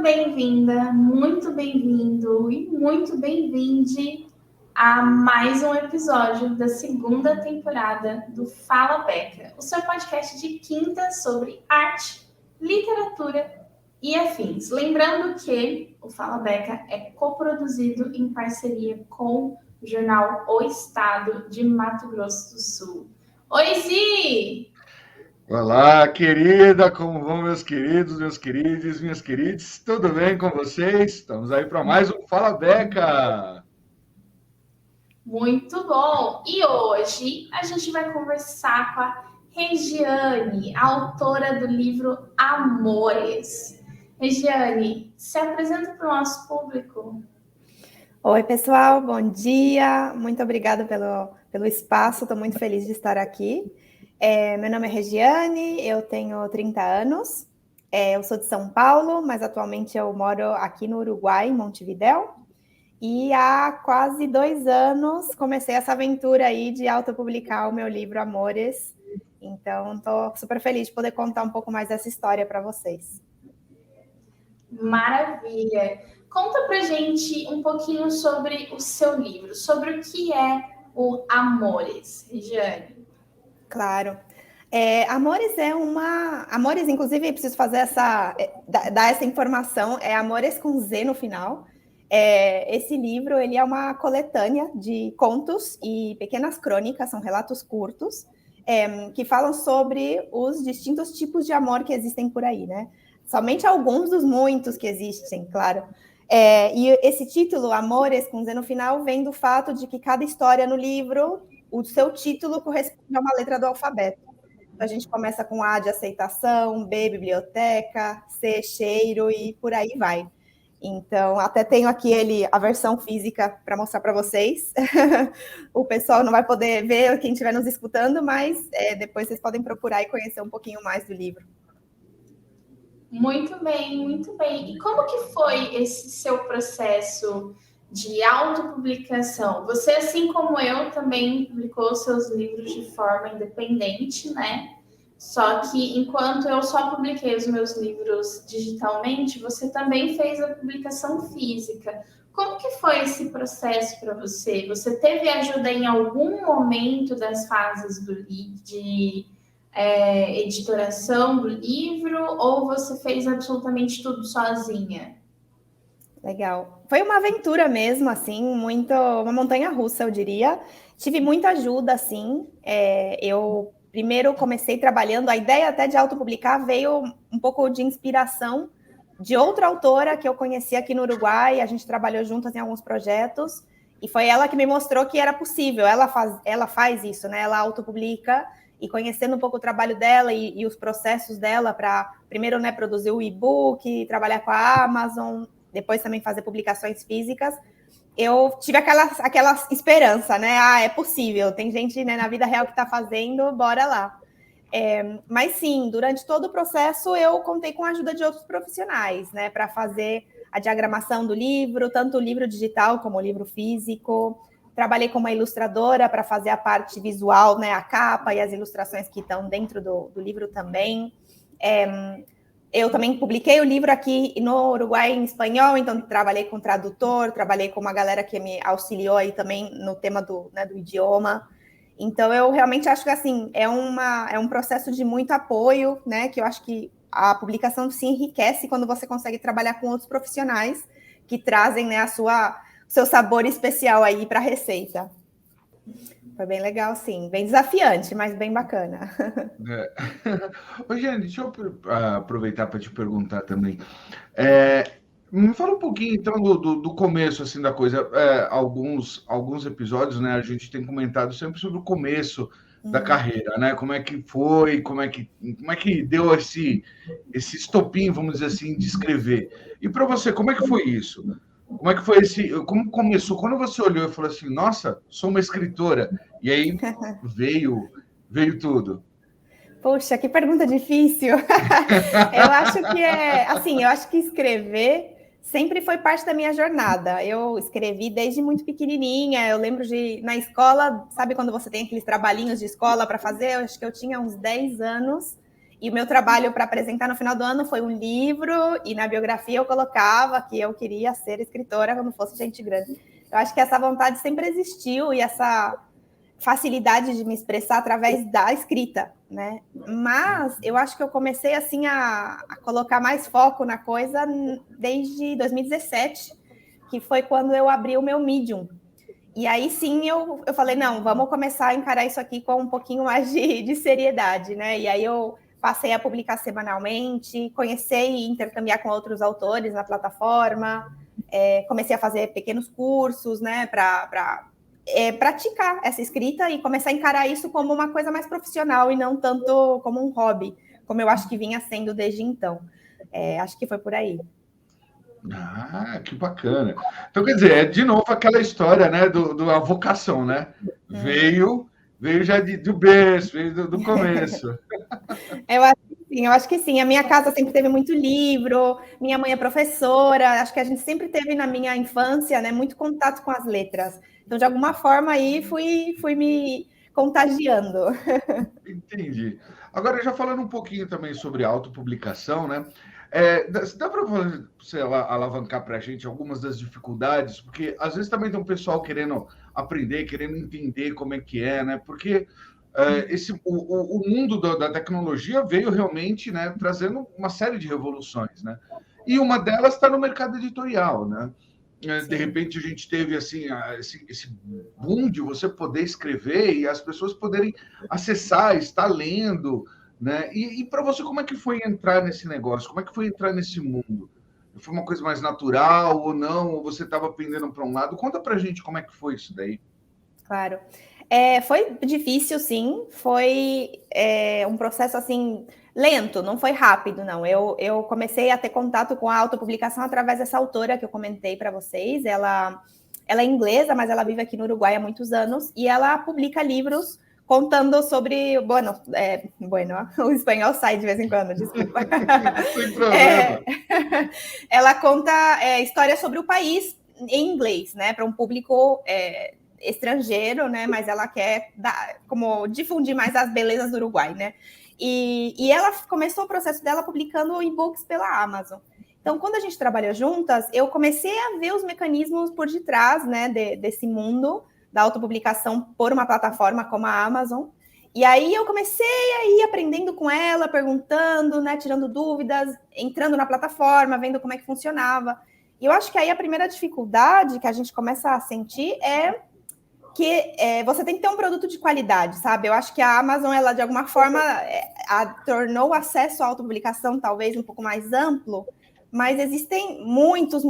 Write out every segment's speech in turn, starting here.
bem-vinda, muito bem-vindo e muito bem-vinde a mais um episódio da segunda temporada do Fala Beca, o seu podcast de quinta sobre arte, literatura e afins. Lembrando que o Fala Beca é coproduzido em parceria com o jornal O Estado de Mato Grosso do Sul. Oi, Zi! Olá, querida, como vão meus queridos, meus queridos, minhas queridas? Tudo bem com vocês? Estamos aí para mais um Fala Beca! Muito bom! E hoje a gente vai conversar com a Regiane, autora do livro Amores. Regiane, se apresenta para o nosso público. Oi, pessoal, bom dia. Muito obrigada pelo espaço, estou muito feliz de estar aqui. Meu nome é Regiane, eu tenho 30 anos, eu sou de São Paulo, mas atualmente eu moro aqui no Uruguai, em Montevidéu. E há quase 2 anos comecei essa aventura aí de autopublicar o meu livro Amores. Então, estou super feliz de poder contar um pouco mais dessa história para vocês. Maravilha! Conta pra gente um pouquinho sobre o seu livro, sobre o que é o Amores, Regiane. Claro. Amores, inclusive, preciso fazer dar essa informação, é Amores com Z no final. Esse livro, ele é uma coletânea de contos e pequenas crônicas, são relatos curtos, que falam sobre os distintos tipos de amor que existem por aí, né? Somente alguns dos muitos que existem, claro. E esse título, Amores com Z no final, vem do fato de que cada história no livro, o seu título corresponde a uma letra do alfabeto. A gente começa com A de aceitação, B, biblioteca, C, cheiro e por aí vai. Então, até tenho aqui a versão física para mostrar para vocês. O pessoal não vai poder ver, quem estiver nos escutando, mas depois vocês podem procurar e conhecer um pouquinho mais do livro. Muito bem, muito bem. E como que foi esse seu processo de autopublicação? Você, assim como eu, também publicou seus livros de forma independente, né? Só que enquanto eu só publiquei os meus livros digitalmente, você também fez a publicação física. Como que foi esse processo para você? Você teve ajuda em algum momento das fases de editoração do livro, ou você fez absolutamente tudo sozinha? Legal. Foi uma aventura mesmo, assim, uma montanha-russa, eu diria. Tive muita ajuda, assim. Eu primeiro comecei trabalhando, a ideia até de autopublicar veio um pouco de inspiração de outra autora que eu conheci aqui no Uruguai, a gente trabalhou juntas em alguns projetos, e foi ela que me mostrou que era possível. Ela faz isso, né? Ela autopublica, e conhecendo um pouco o trabalho dela e os processos dela para, primeiro, né, produzir o e-book, trabalhar com a Amazon, depois também fazer publicações físicas, eu tive aquela esperança, né? É possível, tem gente, né, na vida real que está fazendo, bora lá. Mas sim, durante todo o processo eu contei com a ajuda de outros profissionais, né, para fazer a diagramação do livro, tanto o livro digital como o livro físico. Trabalhei com uma ilustradora para fazer a parte visual, né, a capa e as ilustrações que estão dentro do livro também. Eu também publiquei o livro aqui no Uruguai em espanhol, então trabalhei com tradutor, trabalhei com uma galera que me auxiliou aí também no tema do idioma. Então, eu realmente acho que, assim, é um processo de muito apoio, né, que eu acho que a publicação se enriquece quando você consegue trabalhar com outros profissionais que trazem, né, o seu sabor especial aí para a receita. Foi bem legal, sim. Bem desafiante, mas bem bacana. Ô, Jane, deixa eu aproveitar para te perguntar também. Me fala um pouquinho, então, do começo, assim, da coisa. Alguns episódios, né, a gente tem comentado sempre sobre o começo da carreira, né? Como é que foi, como é que deu esse estopim, vamos dizer assim, de escrever. E para você, como é que foi isso? Como é que foi como começou? Quando você olhou e falou assim, nossa, sou uma escritora, e aí veio tudo. Poxa, que pergunta difícil. Eu acho que escrever sempre foi parte da minha jornada. Eu escrevi desde muito pequenininha. Eu lembro na escola, sabe quando você tem aqueles trabalhinhos de escola para fazer? Eu acho que eu tinha uns 10 anos E o meu trabalho para apresentar no final do ano foi um livro, e na biografia eu colocava que eu queria ser escritora quando fosse gente grande. Eu acho que essa vontade sempre existiu, e essa facilidade de me expressar através da escrita, né? Mas eu acho que eu comecei assim a colocar mais foco na coisa desde 2017, que foi quando eu abri o meu Medium. E aí sim eu falei, não, vamos começar a encarar isso aqui com um pouquinho mais de seriedade, né? E aí eu passei a publicar semanalmente, conhecer e intercambiar com outros autores na plataforma, comecei a fazer pequenos cursos, né, para praticar essa escrita e começar a encarar isso como uma coisa mais profissional e não tanto como um hobby, como eu acho que vinha sendo desde então. Acho que foi por aí. Ah, que bacana. Então, quer dizer, é de novo aquela história, né, a vocação, né? Veio já do berço, veio do começo. Eu acho que sim. A minha casa sempre teve muito livro, minha mãe é professora, acho que a gente sempre teve na minha infância, né, muito contato com as letras. Então, de alguma forma aí fui me contagiando. Entendi. Agora, já falando um pouquinho também sobre autopublicação, né? Dá para você alavancar para a gente algumas das dificuldades? Porque às vezes também tem um pessoal querendo aprender, querendo entender como é que é, né? Porque o mundo da tecnologia veio realmente, né, trazendo uma série de revoluções, né? E uma delas está no mercado editorial, né? De repente a gente teve assim esse boom de você poder escrever e as pessoas poderem acessar, estar lendo, né? E para você, como é que foi entrar nesse negócio? Como é que foi entrar nesse mundo? Foi uma coisa mais natural ou não? Ou você estava pendendo para um lado? Conta para a gente como é que foi isso daí. Claro. Foi difícil, sim. Foi um processo assim lento, não foi rápido, não. Eu comecei a ter contato com a autopublicação através dessa autora que eu comentei para vocês. Ela é inglesa, mas ela vive aqui no Uruguai há muitos anos e ela publica livros contando sobre... Bueno, o espanhol sai de vez em quando, desculpa. Sem problema. Ela conta histórias sobre o país em inglês, né, para um público estrangeiro, né, mas ela quer como difundir mais as belezas do Uruguai, né? E ela começou o processo dela publicando e-books pela Amazon. Então, quando a gente trabalhou juntas, eu comecei a ver os mecanismos por detrás, né, desse mundo da autopublicação por uma plataforma como a Amazon. E aí eu comecei a ir aprendendo com ela, perguntando, né, tirando dúvidas, entrando na plataforma, vendo como é que funcionava. E eu acho que aí a primeira dificuldade que a gente começa a sentir é que você tem que ter um produto de qualidade, sabe? Eu acho que a Amazon, ela de alguma forma tornou o acesso à autopublicação talvez um pouco mais amplo, mas existem muitos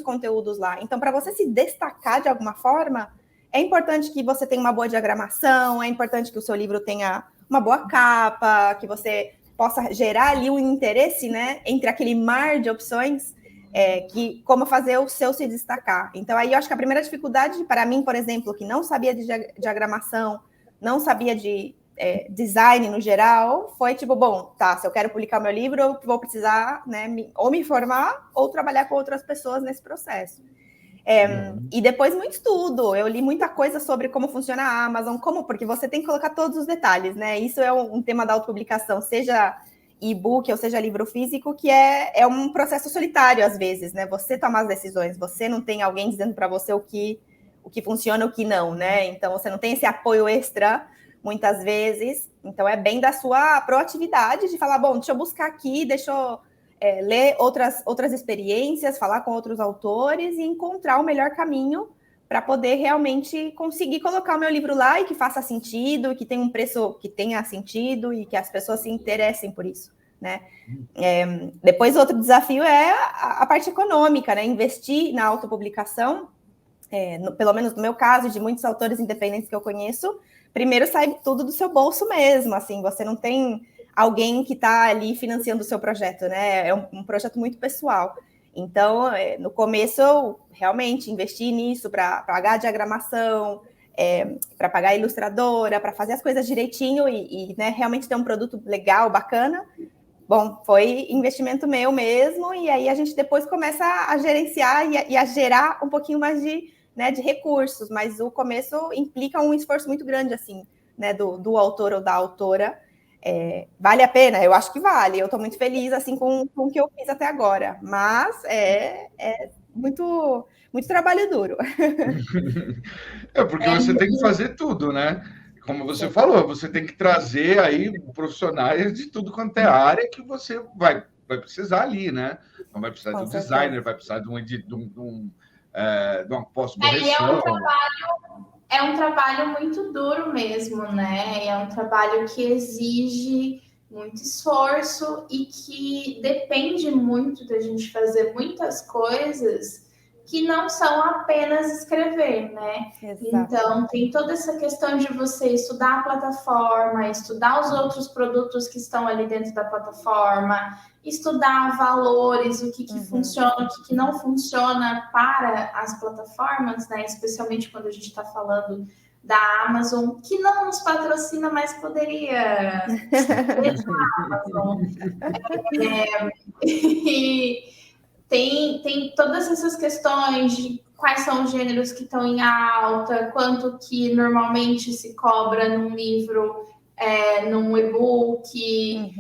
conteúdos lá. Então, para você se destacar de alguma forma, é importante que você tenha uma boa diagramação, é importante que o seu livro tenha uma boa capa, que você possa gerar ali um interesse, né, entre aquele mar de opções, como fazer o seu se destacar. Então, aí eu acho que a primeira dificuldade para mim, por exemplo, que não sabia de diagramação, não sabia de design no geral, foi tipo, bom, tá, se eu quero publicar o meu livro, eu vou precisar, né, ou me formar ou trabalhar com outras pessoas nesse processo. E depois muito estudo, eu li muita coisa sobre como funciona a Amazon, porque você tem que colocar todos os detalhes, né? Isso é um tema da autopublicação, seja e-book ou seja livro físico, que é um processo solitário às vezes, né? Você toma as decisões, você não tem alguém dizendo para você o que funciona e o que não, né? Então você não tem esse apoio extra muitas vezes, então é bem da sua proatividade de falar, bom, deixa eu buscar aqui, deixa eu ler outras experiências, falar com outros autores e encontrar o melhor caminho para poder realmente conseguir colocar o meu livro lá e que faça sentido, que tenha um preço que tenha sentido e que as pessoas se interessem por isso, né? Depois, outro desafio é a parte econômica, né? Investir na autopublicação, pelo menos no meu caso, de muitos autores independentes que eu conheço, primeiro sai tudo do seu bolso mesmo, assim, você não tem alguém que está ali financiando o seu projeto, né? É um projeto muito pessoal. Então, no começo, eu realmente investi nisso para pagar a diagramação, para pagar a ilustradora, para fazer as coisas direitinho e né, realmente ter um produto legal, bacana. Bom, foi investimento meu mesmo, e aí a gente depois começa a gerenciar e a gerar um pouquinho mais de recursos, mas o começo implica um esforço muito grande, assim, né, do autor ou da autora, vale a pena? Eu acho que vale. Eu estou muito feliz assim com o que eu fiz até agora, mas é muito, muito trabalho duro. Porque você tem que fazer tudo, né? Como você falou, você tem que trazer aí profissionais de tudo quanto é área que você vai precisar ali, né? Então vai precisar de um designer, vai precisar de uma pós-correção. É um trabalho muito duro mesmo, né? É um trabalho que exige muito esforço e que depende muito da gente fazer muitas coisas que não são apenas escrever, né? Exato. Então, tem toda essa questão de você estudar a plataforma, estudar os outros produtos que estão ali dentro da plataforma, estudar valores, o que funciona, o que não funciona para as plataformas, né? Especialmente quando a gente está falando da Amazon, que não nos patrocina, mas poderia Amazon. E tem todas essas questões de quais são os gêneros que estão em alta, quanto que normalmente se cobra num livro, num e-book,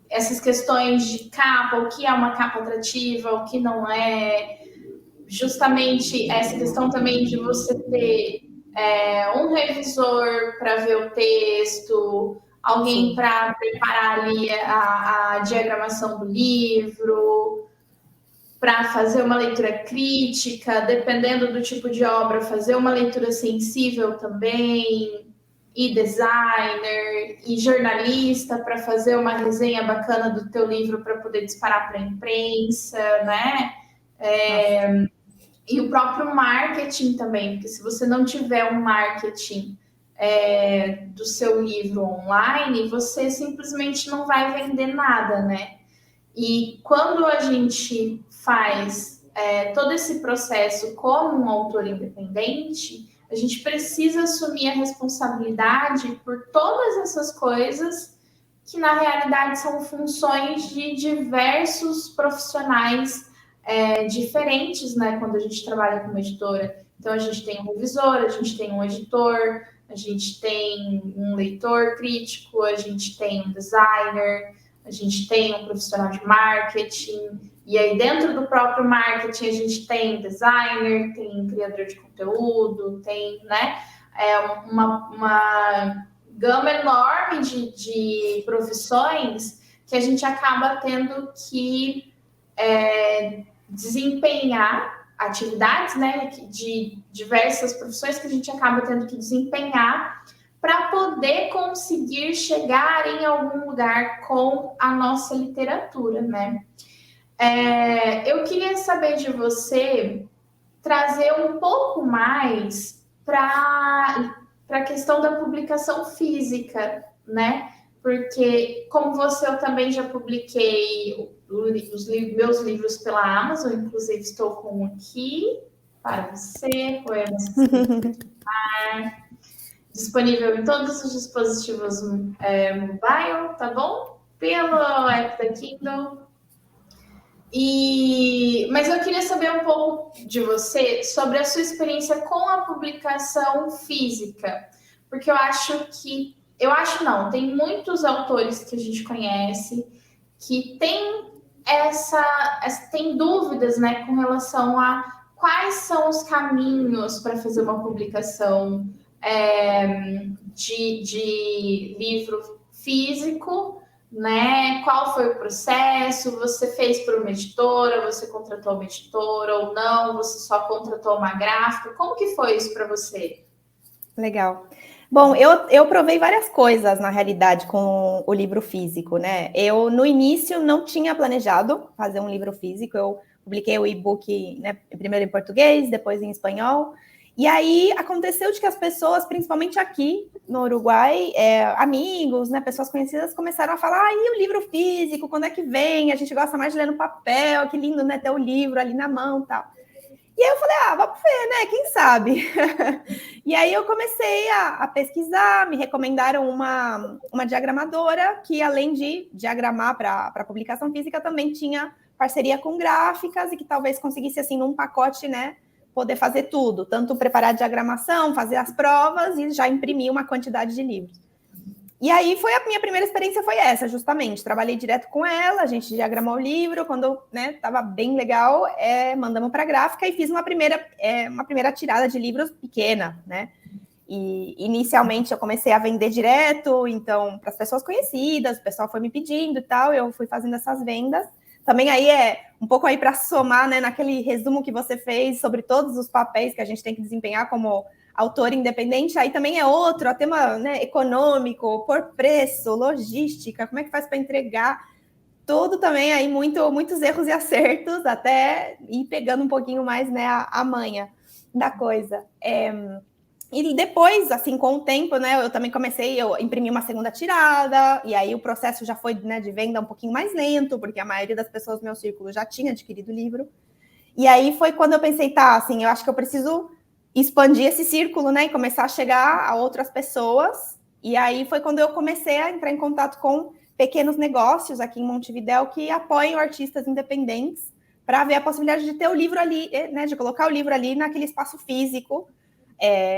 essas questões de capa, o que é uma capa atrativa, o que não é, justamente essa questão também de você ter um revisor para ver o texto, alguém para preparar ali a diagramação do livro, para fazer uma leitura crítica, dependendo do tipo de obra, fazer uma leitura sensível também, e designer, e jornalista para fazer uma resenha bacana do teu livro para poder disparar para a imprensa, né? E o próprio marketing também, porque se você não tiver um marketing do seu livro online, você simplesmente não vai vender nada, né? E quando a gente faz todo esse processo como um autor independente, a gente precisa assumir a responsabilidade por todas essas coisas que, na realidade, são funções de diversos profissionais diferentes, né? Quando a gente trabalha como editora. Então, a gente tem um revisor, a gente tem um editor, a gente tem um leitor crítico, a gente tem um designer, a gente tem um profissional de marketing, e aí dentro do próprio marketing a gente tem designer, tem criador de conteúdo, tem, né, uma gama enorme de profissões que a gente acaba tendo que desempenhar atividades, né, de diversas profissões que a gente acaba tendo que desempenhar para poder conseguir chegar em algum lugar com a nossa literatura, né? Eu queria saber de você, trazer um pouco mais para a questão da publicação física, né? Porque, como você, eu também já publiquei meus livros pela Amazon, inclusive estou com um aqui para você, Poemas disponível em todos os dispositivos mobile, tá bom? Pelo app da Kindle. Mas eu queria saber um pouco de você sobre a sua experiência com a publicação física, porque tem muitos autores que a gente conhece que tem dúvidas, né, com relação a quais são os caminhos para fazer uma publicação de livro físico, né? Qual foi o processo? Você fez por uma editora? Você contratou uma editora ou não? Você só contratou uma gráfica? Como que foi isso para você? Legal. Bom, eu provei várias coisas, na realidade, com o livro físico, né? Eu, no início, não tinha planejado fazer um livro físico. Eu publiquei o e-book, né, primeiro em português, depois em espanhol. E aí, aconteceu de que as pessoas, principalmente aqui no Uruguai, amigos, né, pessoas conhecidas, começaram a falar, e o livro físico, quando é que vem? A gente gosta mais de ler no papel, que lindo, né, ter o livro ali na mão e tal. E aí eu falei, vamos ver, né? Quem sabe? E aí eu comecei a pesquisar, me recomendaram uma diagramadora que, além de diagramar para publicação física, também tinha parceria com gráficas e que talvez conseguisse, assim, num pacote, né, poder fazer tudo, tanto preparar a diagramação, fazer as provas e já imprimir uma quantidade de livros. E aí a minha primeira experiência foi essa, justamente. Trabalhei direto com ela, a gente diagramou o livro, quando estava bem legal, mandamos para a gráfica e fiz uma primeira tirada de livros pequena, né? E inicialmente eu comecei a vender direto, então, para as pessoas conhecidas, o pessoal foi me pedindo e tal, eu fui fazendo essas vendas. Também aí um pouco aí para somar, né, naquele resumo que você fez sobre todos os papéis que a gente tem que desempenhar como autor independente, aí também é outro, tema, né, econômico, por preço, logística, como é que faz para entregar, tudo também aí muitos erros e acertos, até ir pegando um pouquinho mais, né, a manha da coisa. E depois, assim, com o tempo, né, eu também eu imprimi uma segunda tirada, e aí o processo já foi, né, de venda um pouquinho mais lento, porque a maioria das pessoas do meu círculo já tinha adquirido o livro. E aí foi quando eu pensei, assim, eu acho que eu preciso expandir esse círculo, né, e começar a chegar a outras pessoas. E aí foi quando eu comecei a entrar em contato com pequenos negócios aqui em Montevidéu que apoiam artistas independentes para ver a possibilidade de ter o livro ali, né, de colocar o livro ali naquele espaço físico,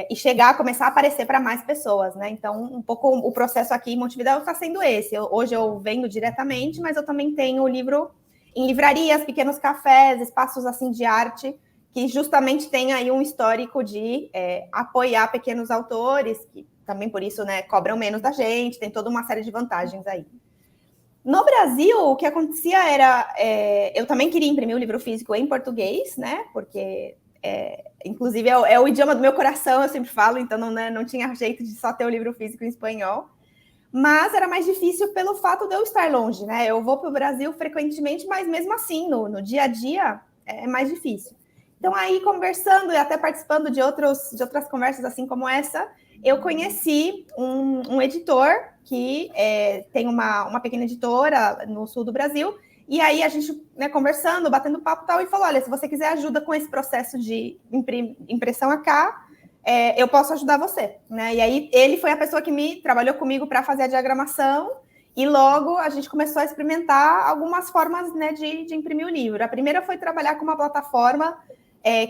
e chegar, começar a aparecer para mais pessoas, né? Então, um pouco o processo aqui em Montevidéu está sendo esse. Hoje eu vendo diretamente, mas eu também tenho o livro em livrarias, pequenos cafés, espaços assim de arte, que justamente tem aí um histórico de apoiar pequenos autores, que também por isso, né, cobram menos da gente, tem toda uma série de vantagens aí. No Brasil, o que acontecia era... eu também queria imprimir o livro físico em português, né? Porque... inclusive é o idioma do meu coração, eu sempre falo, então não tinha jeito de só ter o livro físico em espanhol, mas era mais difícil pelo fato de eu estar longe, né? Eu vou para o Brasil frequentemente, mas mesmo assim, no dia a dia, é mais difícil. Então, aí, conversando e até participando de outras conversas assim como essa, eu conheci um editor que tem uma pequena editora no sul do Brasil. E aí a gente, né, conversando, batendo papo e tal, e falou, olha, se você quiser ajuda com esse processo de impressão AK, eu posso ajudar você, né? E aí ele foi a pessoa que trabalhou comigo para fazer a diagramação, e logo a gente começou a experimentar algumas formas, né, de imprimir o livro. A primeira foi trabalhar com uma plataforma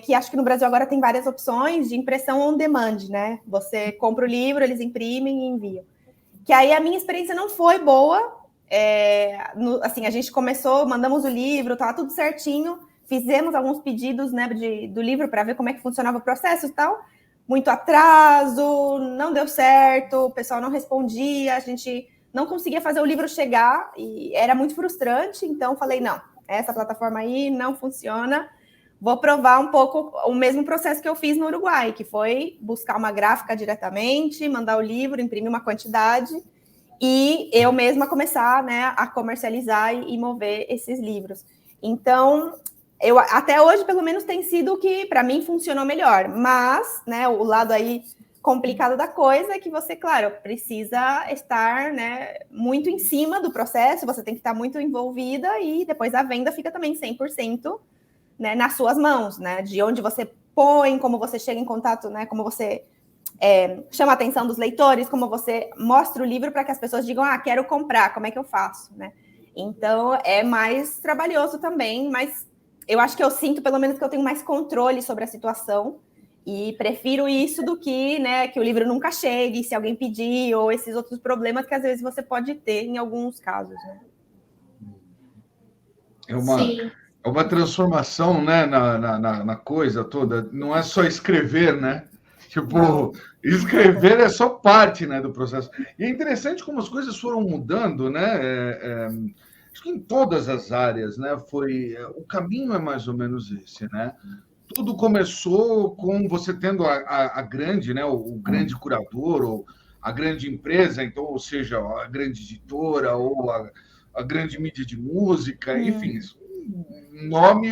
que acho que no Brasil agora tem várias opções de impressão on demand, né? Você compra o livro, eles imprimem e enviam. Que aí a minha experiência não foi boa. Assim, a gente começou, mandamos o livro, estava tudo certinho, fizemos alguns pedidos, né, do livro para ver como é que funcionava o processo e tal, muito atraso, não deu certo, o pessoal não respondia, a gente não conseguia fazer o livro chegar e era muito frustrante, então falei, não, essa plataforma aí não funciona, vou provar um pouco o mesmo processo que eu fiz no Uruguai, que foi buscar uma gráfica diretamente, mandar o livro, imprimir uma quantidade e eu mesma começar, né, a comercializar e mover esses livros. Então, até hoje, pelo menos, tem sido o que, para mim, funcionou melhor. Mas, né, o lado aí complicado da coisa é que você, claro, precisa estar, né, muito em cima do processo, você tem que estar muito envolvida e depois a venda fica também 100%, né, nas suas mãos, né, de onde você põe, como você chega em contato, né, como você... chama a atenção dos leitores, como você mostra o livro para que as pessoas digam, quero comprar, como é que eu faço, né? Então, é mais trabalhoso também, mas eu acho que eu sinto, pelo menos, que eu tenho mais controle sobre a situação e prefiro isso do que, né, que o livro nunca chegue, se alguém pedir, ou esses outros problemas que, às vezes, você pode ter em alguns casos, né? É uma transformação, né, na coisa toda. Não é só escrever, né? Tipo, escrever é só parte, né, do processo. E é interessante como as coisas foram mudando, né? Acho que em todas as áreas, né? O caminho é mais ou menos esse, né? Tudo começou com você tendo a grande, né? O grande curador ou a grande empresa, então, ou seja, a grande editora ou a grande mídia de música, enfim, nome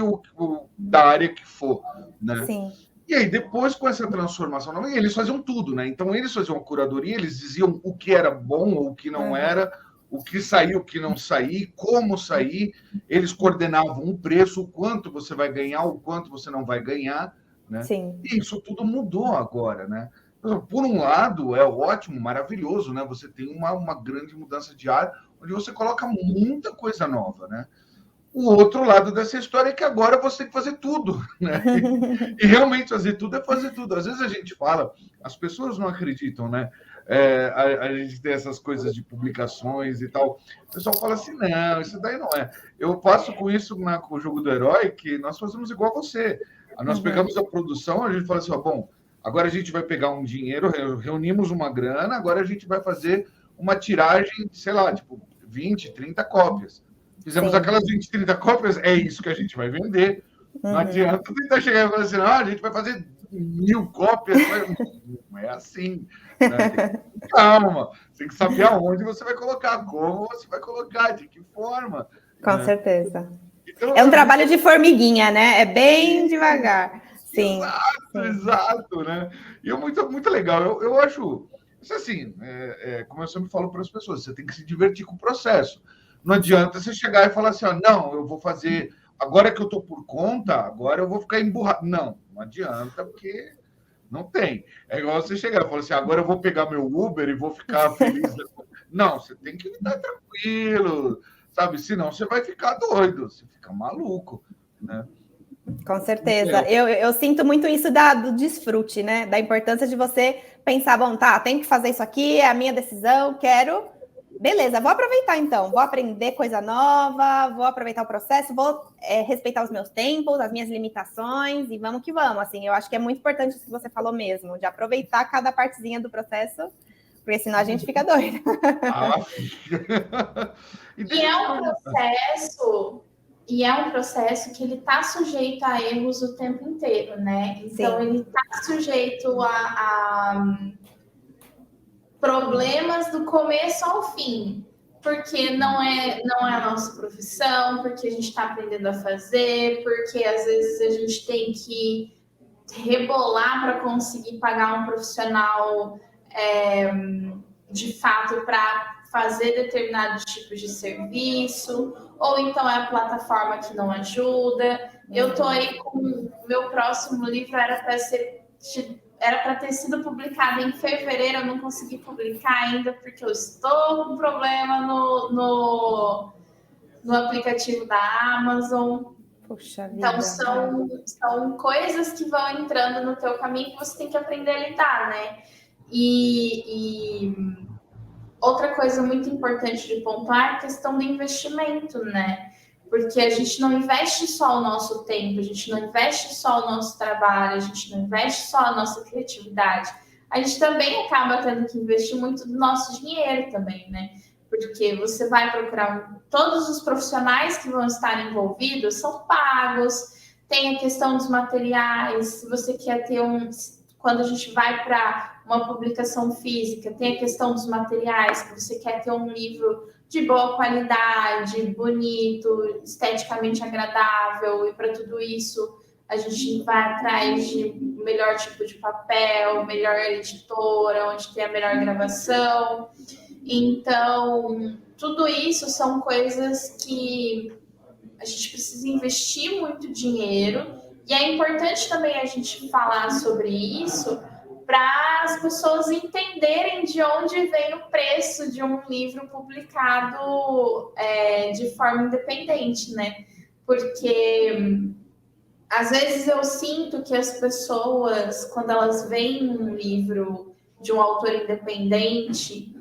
da área que for, né? Sim. E aí, depois, com essa transformação, eles faziam tudo, né? Então, eles faziam a curadoria, eles diziam o que era bom ou o que não era, o que sair, o que não sair, como sair, eles coordenavam o preço, o quanto você vai ganhar, o quanto você não vai ganhar, né? Sim. E isso tudo mudou agora, né? Por um lado, é ótimo, maravilhoso, né? Você tem uma grande mudança de área, onde você coloca muita coisa nova, né? O outro lado dessa história é que agora você tem que fazer tudo, né? E realmente fazer tudo é fazer tudo. Às vezes a gente fala, as pessoas não acreditam, né? a gente tem essas coisas de publicações e tal. O pessoal fala assim, não, isso daí não é. Eu faço com isso com o Jogo do Herói, que nós fazemos igual a você. Nós pegamos a produção, a gente fala assim, ó, bom, agora a gente vai pegar um dinheiro, reunimos uma grana, agora a gente vai fazer uma tiragem, sei lá, tipo, 20, 30 cópias. Fizemos aquelas 20, 30 cópias, é isso que a gente vai vender. Não adianta tentar chegar e falar assim, a gente vai fazer 1000 cópias. Não é assim. Né? Calma, você tem que saber aonde você vai colocar, como você vai colocar, de que forma. Com certeza. Então, é um trabalho de formiguinha, né? É bem devagar. Sim. Exato, né? E é muito legal. Eu acho, isso assim, como eu sempre falo para as pessoas, você tem que se divertir com o processo. Não adianta você chegar e falar assim, ó, não, eu vou fazer, agora que eu estou por conta, agora eu vou ficar emburrado. Não adianta, porque não tem. É igual você chegar e falar assim, agora eu vou pegar meu Uber e vou ficar feliz. Não, você tem que estar tranquilo, sabe? Senão você vai ficar doido, você fica maluco, né? Com certeza. Eu sinto muito isso do desfrute, né? Da importância de você pensar, bom, tá, tenho que fazer isso aqui, é a minha decisão, quero... Beleza, vou aproveitar então, vou aprender coisa nova, vou aproveitar o processo, vou respeitar os meus tempos, as minhas limitações, e vamos que vamos. Assim, eu acho que é muito importante isso que você falou mesmo, de aproveitar cada partezinha do processo, porque senão a gente fica doido. E é um processo que ele está sujeito a erros o tempo inteiro, né? Então, ele está sujeito a problemas do começo ao fim, porque não é a nossa profissão, porque a gente está aprendendo a fazer, porque às vezes a gente tem que rebolar para conseguir pagar um profissional de fato para fazer determinados tipos de serviço, ou então é a plataforma que não ajuda. Eu estou aí com o meu próximo livro, era para ter sido publicado em fevereiro, eu não consegui publicar ainda, porque eu estou com problema no aplicativo da Amazon. Puxa vida. Então, são coisas que vão entrando no teu caminho que você tem que aprender a lidar, né? E outra coisa muito importante de pontuar é a questão do investimento, né? Porque a gente não investe só o nosso tempo, a gente não investe só o nosso trabalho, a gente não investe só a nossa criatividade. A gente também acaba tendo que investir muito do nosso dinheiro também, né? Porque você vai procurar... Todos os profissionais que vão estar envolvidos são pagos, tem a questão dos materiais, se você quer ter quando a gente vai para uma publicação física, tem a questão dos materiais, que você quer ter um livro de boa qualidade, bonito, esteticamente agradável, e para tudo isso a gente vai atrás de melhor tipo de papel, melhor editora, onde tem a melhor gravação. Então, tudo isso são coisas que a gente precisa investir muito dinheiro, e é importante também a gente falar sobre isso para as pessoas entenderem de onde vem o preço de um livro publicado de forma independente, né? Porque às vezes eu sinto que as pessoas, quando elas veem um livro de um autor independente,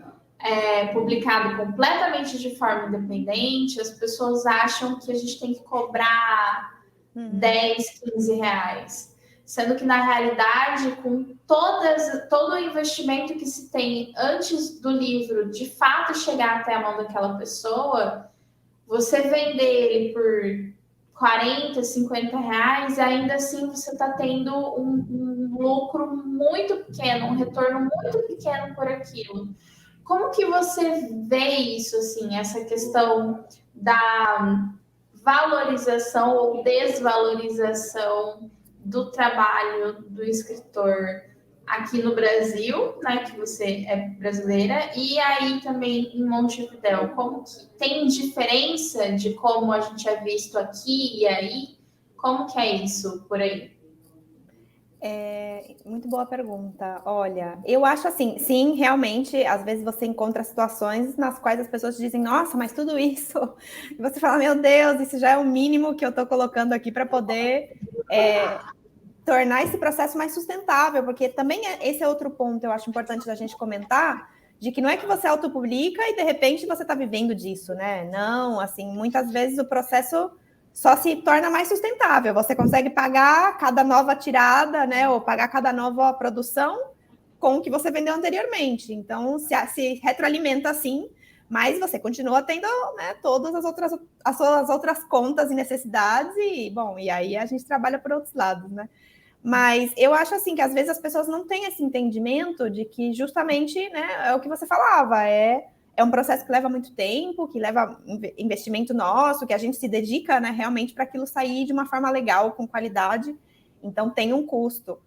publicado completamente de forma independente, as pessoas acham que a gente tem que cobrar 10, 15 reais. Sendo que, na realidade, com todo o investimento que se tem antes do livro de fato chegar até a mão daquela pessoa, você vender ele por 40, 50 reais, ainda assim você está tendo um lucro muito pequeno, um retorno muito pequeno por aquilo. Como que você vê isso, assim, essa questão da valorização ou desvalorização do trabalho do escritor aqui no Brasil, né, que você é brasileira, e aí também em Montevidéu? Como que tem diferença de como a gente é visto aqui e aí? Como que é isso por aí? Muito boa pergunta. Olha, eu acho assim, sim, realmente, às vezes você encontra situações nas quais as pessoas dizem, nossa, mas tudo isso, e você fala, meu Deus, isso já é o mínimo que eu estou colocando aqui para poder tornar esse processo mais sustentável, porque também esse é outro ponto, eu acho importante da gente comentar, de que não é que você autopublica e, de repente, você está vivendo disso, né? Não, assim, muitas vezes o processo só se torna mais sustentável. Você consegue pagar cada nova tirada, né? Ou pagar cada nova produção com o que você vendeu anteriormente. Então, se retroalimenta assim, mas você continua tendo, né, todas as suas outras contas e necessidades, e aí a gente trabalha por outros lados, né? Mas eu acho assim que às vezes as pessoas não têm esse entendimento de que justamente, né, é o que você falava, é um processo que leva muito tempo, que leva investimento nosso, que a gente se dedica, né, realmente para aquilo sair de uma forma legal, com qualidade, então tem um custo.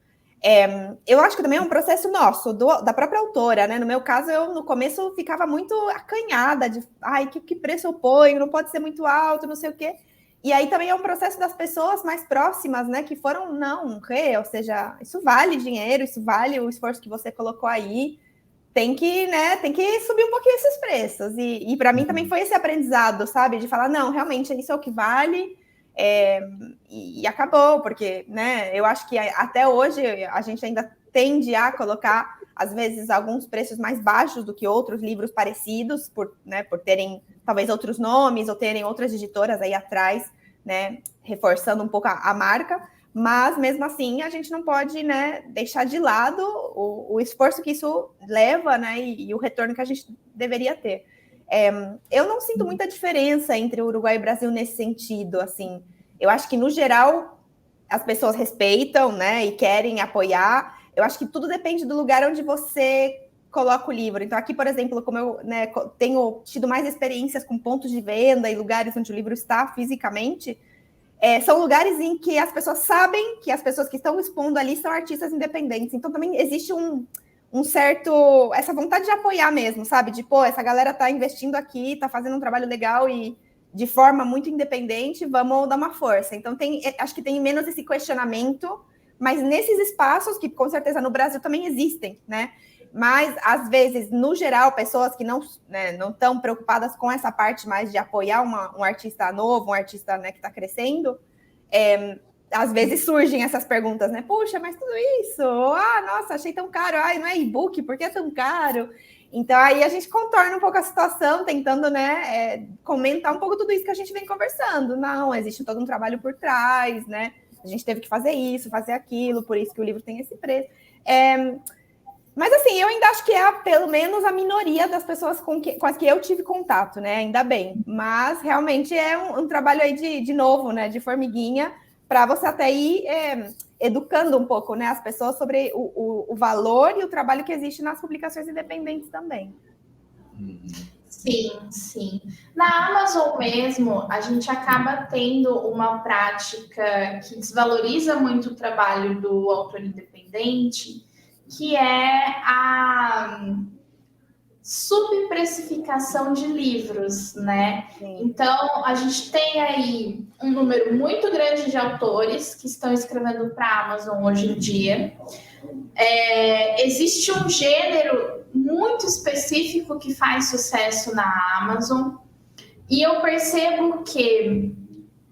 Eu acho que também é um processo nosso, da própria autora, né? No meu caso, eu no começo ficava muito acanhada de que preço eu ponho, não pode ser muito alto, não sei o quê. E aí também é um processo das pessoas mais próximas, né? Que foram, ou seja, isso vale dinheiro, isso vale o esforço que você colocou aí. Tem que subir um pouquinho esses preços. E para mim também foi esse aprendizado, sabe? De falar, não, realmente, isso é o que vale. E acabou, porque, né? Eu acho que até hoje a gente ainda tende a colocar, às vezes, alguns preços mais baixos do que outros livros parecidos, por terem talvez outros nomes ou terem outras editoras aí atrás, né? Reforçando um pouco a marca. Mas, mesmo assim, a gente não pode, né, deixar de lado o esforço que isso leva, né, e o retorno que a gente deveria ter. Eu não sinto muita diferença entre o Uruguai e o Brasil nesse sentido, assim. Eu acho que, no geral, as pessoas respeitam, né, e querem apoiar. Eu acho que tudo depende do lugar onde você coloca o livro. Então, aqui, por exemplo, como eu, né, tenho tido mais experiências com pontos de venda e lugares onde o livro está fisicamente, são lugares em que as pessoas sabem que as pessoas que estão expondo ali são artistas independentes. Então, também existe um certo... essa vontade de apoiar mesmo, sabe? De, essa galera tá investindo aqui, tá fazendo um trabalho legal e de forma muito independente, vamos dar uma força. Então, acho que tem menos esse questionamento, mas nesses espaços, que com certeza no Brasil também existem, né? Mas, às vezes, no geral, pessoas que não estão preocupadas com essa parte mais de apoiar um artista novo, um artista, né, que está crescendo, às vezes surgem essas perguntas, né? Puxa, mas tudo isso? Nossa, achei tão caro. Não é e-book? Por que é tão caro? Então, aí a gente contorna um pouco a situação, tentando, né, comentar um pouco tudo isso que a gente vem conversando. Não, existe todo um trabalho por trás, né? A gente teve que fazer isso, fazer aquilo, por isso que o livro tem esse preço. Mas, assim, eu ainda acho que pelo menos a minoria das pessoas com as que eu tive contato, né? Ainda bem. Mas, realmente, é um trabalho aí de novo, né? De formiguinha, para você até ir educando um pouco, né? As pessoas sobre o valor e o trabalho que existe nas publicações independentes também. Sim, sim. Na Amazon mesmo, a gente acaba tendo uma prática que desvaloriza muito o trabalho do autor independente, que é a subprecificação de livros, né? Sim. Então, a gente tem aí um número muito grande de autores que estão escrevendo para a Amazon hoje em dia. Existe um gênero muito específico que faz sucesso na Amazon, e eu percebo que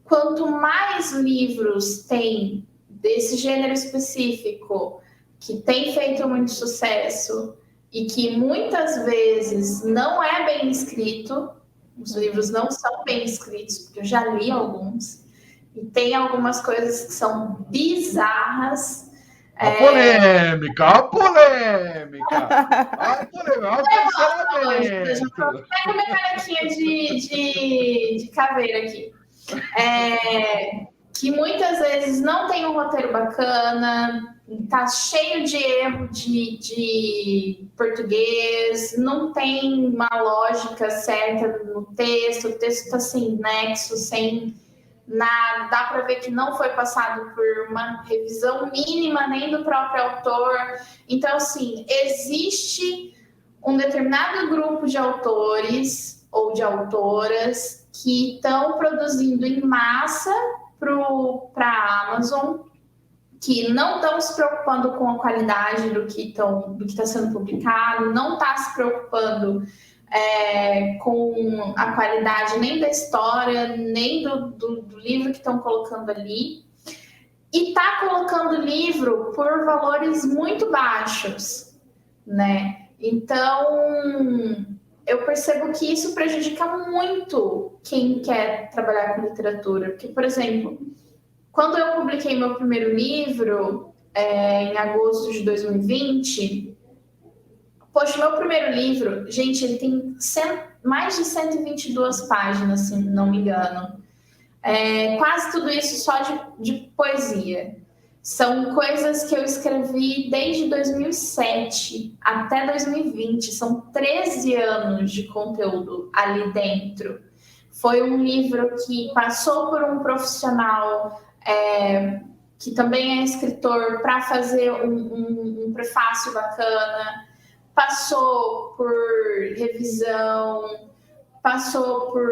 quanto mais livros tem desse gênero específico que tem feito muito sucesso e que muitas vezes não é bem escrito, os livros não são bem escritos, porque eu já li alguns, e tem algumas coisas que são bizarras. A polêmica, a polêmica, o cancelamento. Pega minha canequinha de caveira aqui. Que muitas vezes não tem um roteiro bacana, tá cheio de erro de português, não tem uma lógica certa no texto, o texto tá sem nexo, sem nada, dá para ver que não foi passado por uma revisão mínima nem do próprio autor. Então, assim, existe um determinado grupo de autores ou de autoras que estão produzindo em massa para a Amazon, que não estão se preocupando com a qualidade do que está sendo publicado, não está se preocupando com a qualidade nem da história, nem do livro que estão colocando ali. e está colocando livro por valores muito baixos, né? Então, eu percebo que isso prejudica muito quem quer trabalhar com literatura. Porque, por exemplo, quando eu publiquei meu primeiro livro, em agosto de 2020, poxa, meu primeiro livro, gente, ele tem mais de 122 páginas, se não me engano. Quase tudo isso só de poesia. São coisas que eu escrevi desde 2007 até 2020. São 13 anos de conteúdo ali dentro. Foi um livro que passou por um profissional que também é escritor para fazer um prefácio bacana, passou por revisão, passou por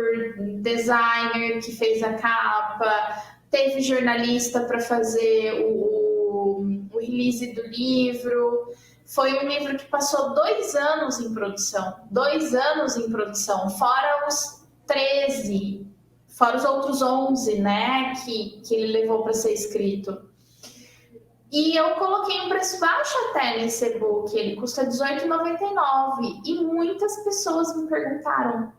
designer que fez a capa, teve jornalista para fazer o release do livro. Foi um livro que passou 2 anos em produção. 2 anos em produção, fora os 13, fora os outros 11, né, que ele levou para ser escrito. E eu coloquei um preço baixo até nesse e-book, ele custa R$18,99. E muitas pessoas me perguntaram,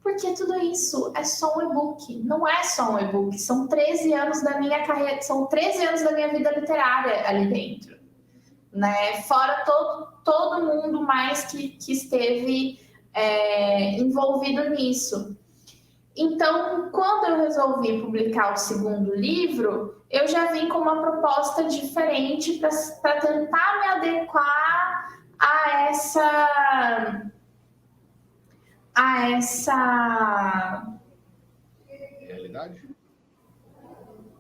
por que tudo isso? É só um e-book. Não é só um e-book, são 13 anos da minha carreira, são 13 anos da minha vida literária ali dentro, né? Fora todo mundo mais que esteve envolvido nisso. Então, quando eu resolvi publicar o segundo livro, eu já vim com uma proposta diferente para tentar me adequar a essa realidade,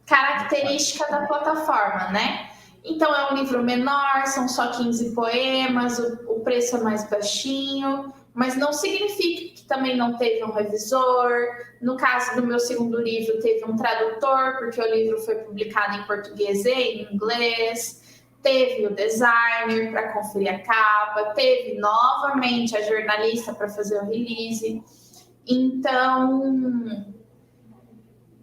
característica da plataforma, né? Então, é um livro menor, são só 15 poemas, o preço é mais baixinho, mas não significa que também não teve um revisor. No caso do meu segundo livro, teve um tradutor, porque o livro foi publicado em português e em inglês. Teve o designer para conferir a capa, teve novamente a jornalista para fazer o release. Então,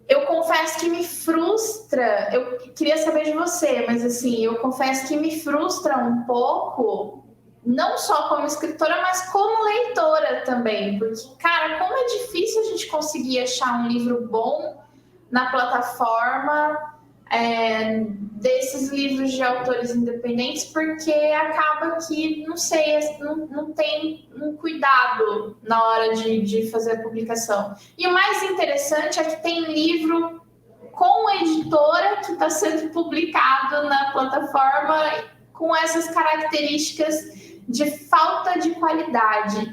eu confesso que me frustra, eu queria saber de você, mas assim, eu confesso que me frustra um pouco, não só como escritora, mas como leitora também, porque, cara, como é difícil a gente conseguir achar um livro bom na plataforma, desses livros de autores independentes, porque acaba que, não sei, não tem um cuidado na hora de fazer a publicação. E o mais interessante é que tem livro com editora que está sendo publicado na plataforma com essas características de falta de qualidade.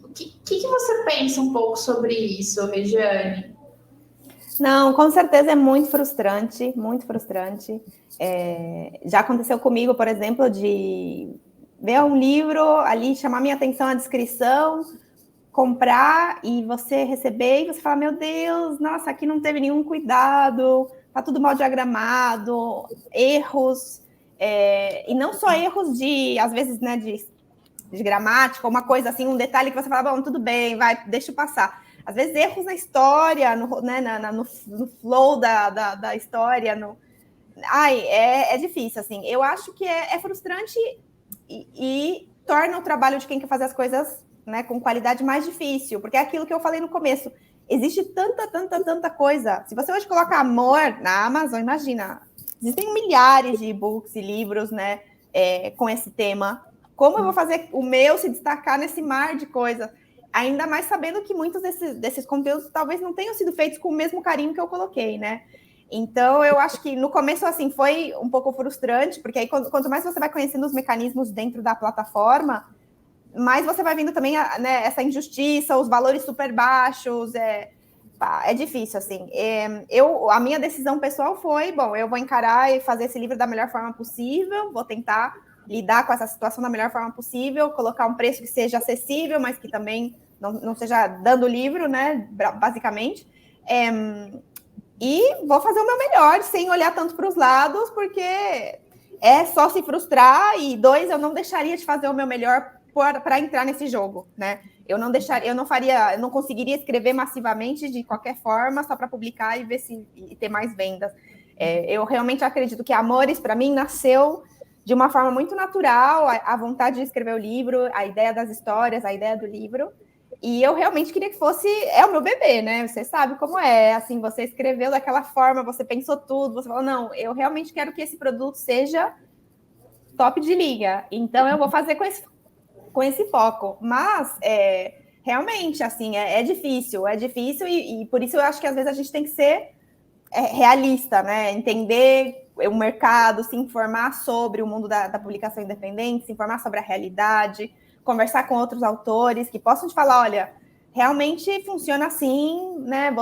O que você pensa um pouco sobre isso, Regiane? Não, com certeza é muito frustrante, muito frustrante. Já aconteceu comigo, por exemplo, de ver um livro ali, chamar minha atenção a descrição, comprar e você receber e você fala, meu Deus, nossa, aqui não teve nenhum cuidado, tá tudo mal diagramado, erros, e não só erros de, às vezes, né, de gramática, uma coisa assim, um detalhe que você fala, bom, tudo bem, vai, deixa eu passar. Às vezes erros na história, no flow da história. É difícil, assim. Eu acho que é frustrante e torna o trabalho de quem quer fazer as coisas, né, com qualidade mais difícil, porque é aquilo que eu falei no começo. Existe tanta coisa. Se você hoje coloca amor na Amazon, imagina, existem milhares de e-books e livros, né, com esse tema. Como eu vou fazer o meu se destacar nesse mar de coisas? Ainda mais sabendo que muitos desses conteúdos talvez não tenham sido feitos com o mesmo carinho que eu coloquei, né? Então, eu acho que no começo, assim, foi um pouco frustrante, porque aí quanto mais você vai conhecendo os mecanismos dentro da plataforma, mais você vai vendo também né, essa injustiça, os valores super baixos, é difícil, assim. A minha decisão pessoal foi, bom, eu vou encarar e fazer esse livro da melhor forma possível, vou tentar lidar com essa situação da melhor forma possível, colocar um preço que seja acessível, mas que também não seja dando livro, né, basicamente. E vou fazer o meu melhor, sem olhar tanto para os lados, porque é só se frustrar, e 2, eu não deixaria de fazer o meu melhor para entrar nesse jogo, né? Eu não conseguiria escrever massivamente de qualquer forma, só para publicar e ver e ter mais vendas. Eu realmente acredito que Amores, para mim, nasceu de uma forma muito natural, a vontade de escrever o livro, a ideia das histórias, a ideia do livro. E eu realmente queria que fosse... É o meu bebê, né? Você sabe como é. Assim, você escreveu daquela forma, você pensou tudo, você falou, não, eu realmente quero que esse produto seja top de linha. Então, eu vou fazer com esse foco. Mas, realmente, assim, é difícil e por isso eu acho que às vezes a gente tem que ser realista, né? Entender o mercado, se informar sobre o mundo da publicação independente, se informar sobre a realidade, conversar com outros autores que possam te falar, olha, realmente funciona assim, né?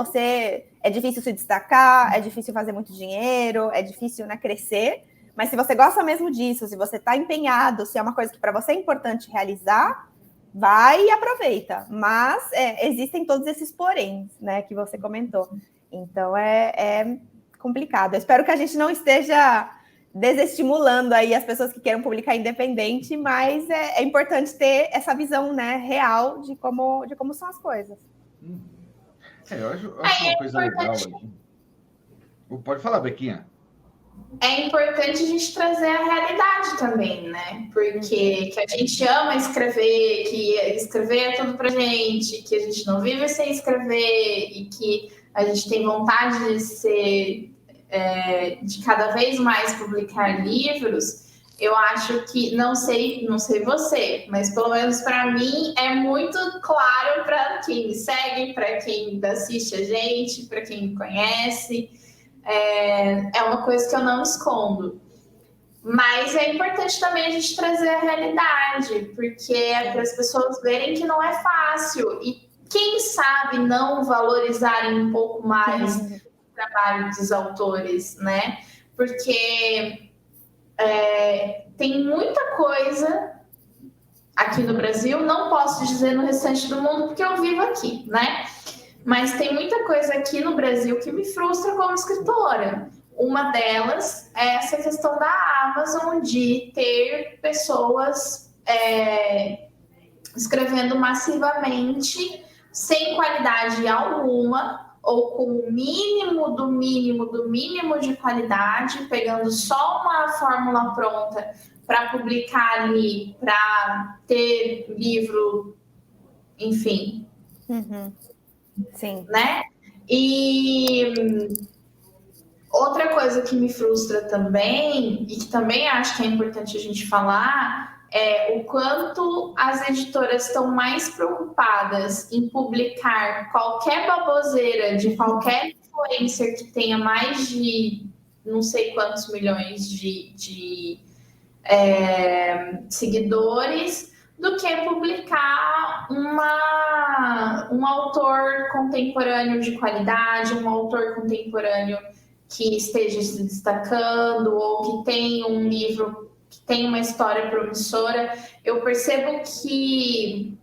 É difícil se destacar, é difícil fazer muito dinheiro, é difícil, né, crescer, mas se você gosta mesmo disso, se você está empenhado, se é uma coisa que para você é importante realizar, vai e aproveita. Mas existem todos esses poréns, né, que você comentou. Então, é complicado. Eu espero que a gente não esteja desestimulando aí as pessoas que queiram publicar independente, mas é importante ter essa visão, né, real de como são as coisas. Eu acho uma coisa legal aqui. Pode falar, Bequinha. É importante a gente trazer a realidade também, né? Porque que a gente ama escrever, que escrever é tudo pra gente, que a gente não vive sem escrever e que a gente tem vontade de ser, de cada vez mais publicar livros. Eu acho que, não sei você, mas pelo menos para mim é muito claro para quem me segue, para quem assiste a gente, para quem me conhece. É uma coisa que eu não escondo. Mas é importante também a gente trazer a realidade, porque é para as pessoas verem que não é fácil. E quem sabe não valorizarem um pouco mais o trabalho dos autores, né? Porque tem muita coisa aqui no Brasil, não posso dizer no restante do mundo, porque eu vivo aqui, né? Mas tem muita coisa aqui no Brasil que me frustra como escritora. Uma delas é essa questão da Amazon de ter pessoas escrevendo massivamente, sem qualidade alguma, ou com o mínimo do mínimo do mínimo de qualidade, pegando só uma fórmula pronta para publicar ali, para ter livro, enfim. Sim. Né? E outra coisa que me frustra também, e que também acho que é importante a gente falar, é o quanto as editoras estão mais preocupadas em publicar qualquer baboseira de qualquer influencer que tenha mais de não sei quantos milhões de seguidores, do que publicar um autor contemporâneo de qualidade, um autor contemporâneo que esteja se destacando ou que tem um livro que tem uma história promissora. Eu percebo que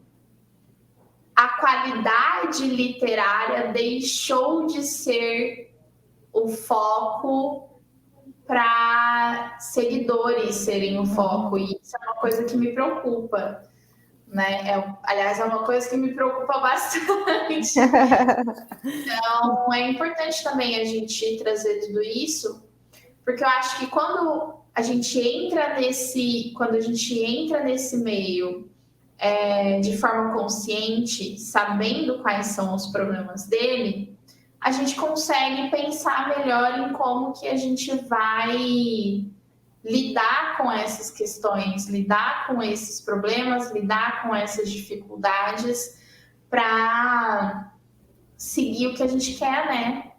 a qualidade literária deixou de ser o foco para seguidores serem o foco, e isso é uma coisa que me preocupa, né? Aliás, é uma coisa que me preocupa bastante. Então, é importante também a gente trazer tudo isso, porque eu acho que quando a gente entra nesse meio de forma consciente, sabendo quais são os problemas dele, a gente consegue pensar melhor em como que a gente vai lidar com essas questões, lidar com esses problemas, lidar com essas dificuldades para seguir o que a gente quer, né?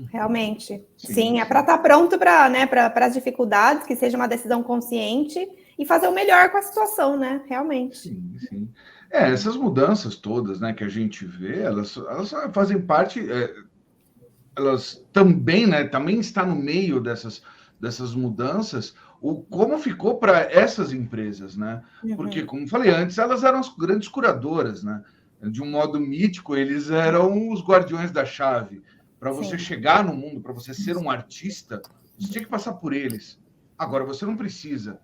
Realmente. Sim, é para estar pronto para, né, para as dificuldades, que seja uma decisão consciente e fazer o melhor com a situação, né? Realmente. Sim. Essas mudanças todas, né, que a gente vê, elas fazem parte, elas também, né, também está no meio dessas mudanças, como ficou para essas empresas, né? Porque, como falei antes, elas eram as grandes curadoras, né? De um modo mítico, eles eram os guardiões da chave. Para você chegar no mundo, para você ser um artista, você tinha que passar por eles. Agora, você não precisa.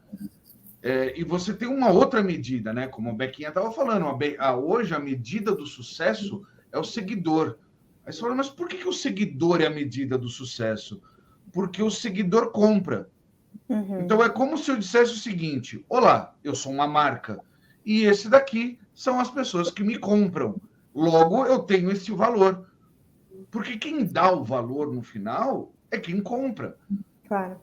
E você tem uma outra medida, né? Como a Bequinha estava falando, hoje a medida do sucesso é o seguidor. Aí você fala, mas por que o seguidor é a medida do sucesso? porque o seguidor compra. Então, é como se eu dissesse o seguinte: olá, eu sou uma marca, e esse daqui são as pessoas que me compram. Logo, eu tenho esse valor. Porque quem dá o valor no final é quem compra. Claro.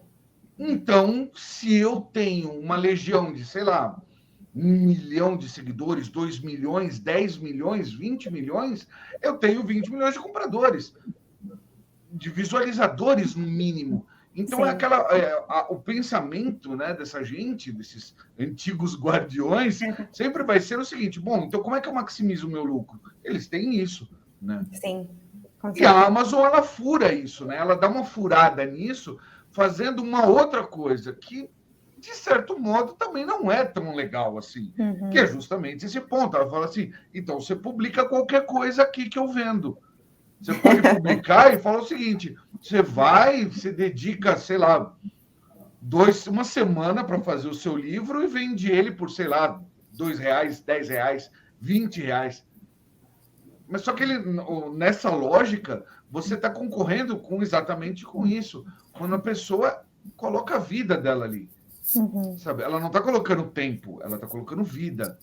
Então, se eu tenho uma legião de, sei lá, 1 milhão de seguidores, 2 milhões, 10 milhões, 20 milhões, eu tenho 20 milhões de compradores, de visualizadores no mínimo. Então, o pensamento, né, dessa gente, desses antigos guardiões, sempre vai ser o seguinte: bom, então como é que eu maximizo o meu lucro? Eles têm isso, né? Sim. E a Amazon, ela fura isso, né? Ela dá uma furada nisso, fazendo uma outra coisa que, de certo modo, também não é tão legal assim. Que é justamente esse ponto. Ela fala assim: então você publica qualquer coisa aqui que eu vendo. Você pode publicar e falar o seguinte: você dedica, sei lá, uma semana para fazer o seu livro e vende ele por, sei lá, R$2, R$10, R$20. Mas só que nessa lógica, você está concorrendo exatamente com isso. Quando a pessoa coloca a vida dela ali. Sabe? Ela não está colocando tempo, ela está colocando vida.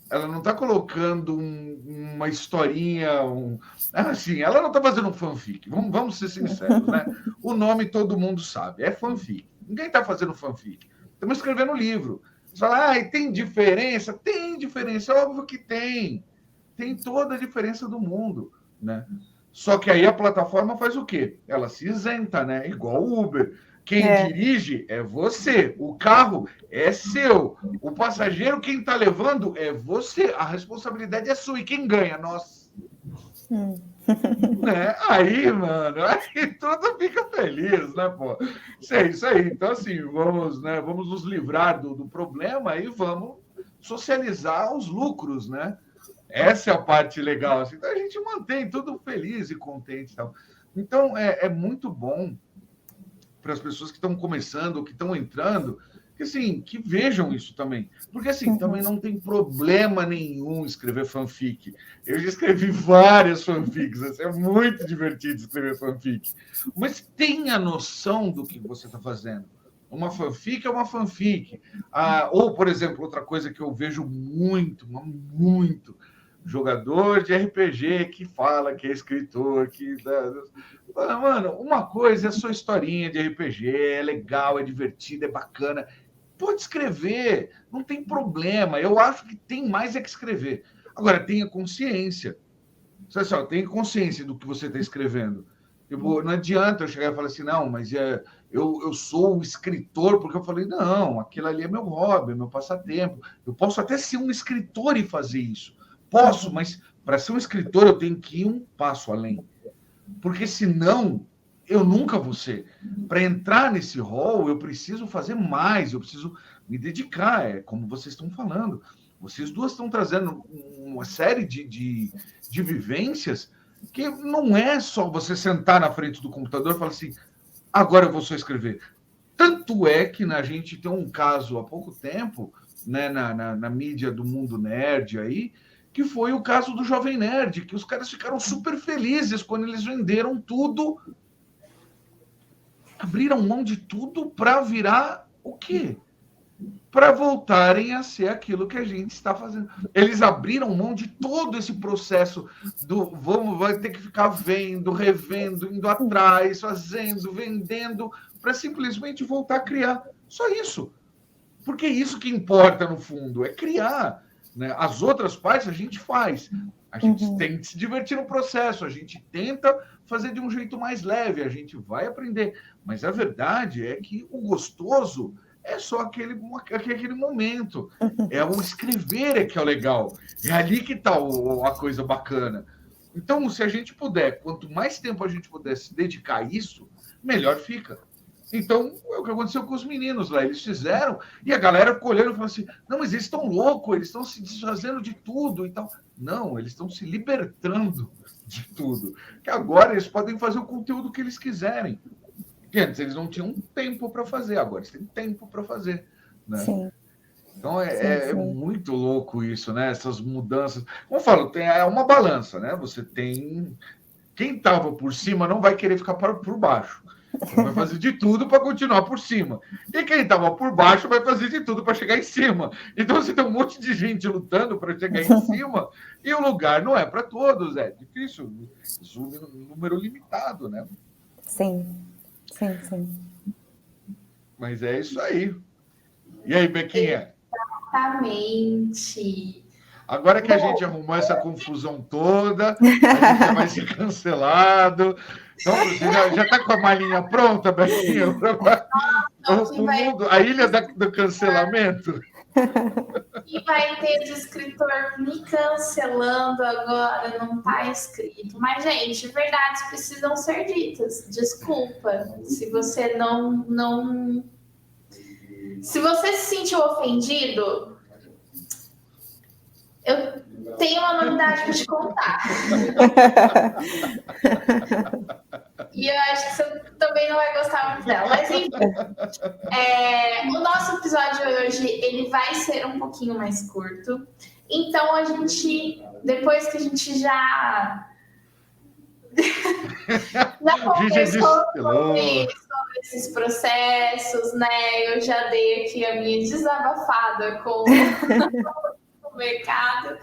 Ela não está colocando uma historinha. Assim, ela não está fazendo um fanfic. Vamos ser sinceros, né? O nome todo mundo sabe, é fanfic. Ninguém está fazendo fanfic. Estamos escrevendo livro. Você fala, tem diferença? Tem diferença, óbvio que tem. Tem toda a diferença do mundo, né? Só que aí a plataforma faz o quê? Ela se isenta, né? Igual o Uber. Quem dirige é você, o carro é seu, o passageiro, quem está levando é você, a responsabilidade é sua. E quem ganha? Nós. Né? Aí, mano, aí tudo fica feliz, né, pô? Isso aí. Então, assim, vamos nos livrar do problema e vamos socializar os lucros, né? Essa é a parte legal. Assim. Então, a gente mantém tudo feliz e contente. E tal. Então, é muito bom para as pessoas que estão começando, que estão entrando, que, assim, que vejam isso também. Porque, assim, também não tem problema nenhum escrever fanfic. Eu já escrevi várias fanfics. Assim, é muito divertido escrever fanfic. Mas tenha noção do que você está fazendo. Uma fanfic é uma fanfic. Ou, por exemplo, outra coisa que eu vejo muito, jogador de RPG que fala que é escritor, Mano, uma coisa é a sua historinha de RPG, é legal, é divertido, é bacana. Pode escrever, não tem problema. Eu acho que tem mais é que escrever. Agora, tenha consciência. Tenha consciência do que você está escrevendo. Não adianta eu chegar e falar assim, não, mas eu sou o escritor, porque eu falei, não, aquilo ali é meu hobby, é meu passatempo. Eu posso até ser um escritor e fazer isso. Posso, mas para ser um escritor eu tenho que ir um passo além. Porque senão eu nunca vou ser. Para entrar nesse rol, eu preciso fazer mais, eu preciso me dedicar. É como vocês estão falando. Vocês duas estão trazendo uma série de vivências que não é só você sentar na frente do computador e falar assim, agora eu vou só escrever. Tanto é que a gente tem um caso há pouco tempo, né, na mídia do mundo nerd aí, que foi o caso do Jovem Nerd, que os caras ficaram super felizes quando eles venderam tudo, abriram mão de tudo para virar o quê? Para voltarem a ser aquilo que a gente está fazendo. Eles abriram mão de todo esse processo vai ter que ficar vendo, revendo, indo atrás, fazendo, vendendo, para simplesmente voltar a criar. Só isso. Porque é isso que importa no fundo, é criar. Né? As outras partes a gente faz. A gente tem que se divertir no processo, a gente tenta fazer de um jeito mais leve, a gente vai aprender. Mas a verdade é que o gostoso é só aquele momento. É o escrever que é o legal. É ali que está a coisa bacana. Então, se a gente puder, quanto mais tempo a gente puder se dedicar a isso, melhor fica. Então, é o que aconteceu com os meninos lá. Eles fizeram e a galera ficou olhando e falou assim, não, mas eles estão loucos, eles estão se desfazendo de tudo e tal. Não, eles estão se libertando de tudo. Que agora eles podem fazer o conteúdo que eles quiserem. Porque antes eles não tinham tempo para fazer, agora eles têm tempo para fazer. Né? Sim. Então é muito louco isso, né? Essas mudanças. Como eu falo, é uma balança, né? Você tem. Quem estava por cima não vai querer ficar por baixo. Vai fazer de tudo para continuar por cima. E quem estava por baixo vai fazer de tudo para chegar em cima. Então você tem um monte de gente lutando para chegar em cima e o lugar não é para todos, é difícil. Isso é um número limitado, né? Sim, sim, sim. Mas é isso aí. E aí, Bequinha? Exatamente. Agora que a gente arrumou essa confusão toda, a gente já vai ser cancelado. Então, você já está com a malinha pronta, Bequinha? A ilha do cancelamento? E vai ter de escritor me cancelando agora, não está escrito. Mas, gente, verdades precisam ser ditas. Desculpa. Se você não... Se você se sentiu ofendido, eu tenho uma novidade para te contar. E eu acho que você também não vai gostar muito dela. Mas, enfim, o nosso episódio de hoje, ele vai ser um pouquinho mais curto. Então, a gente, depois que a gente já conversou sobre esses processos, né? Eu já dei aqui a minha desabafada com o mercado.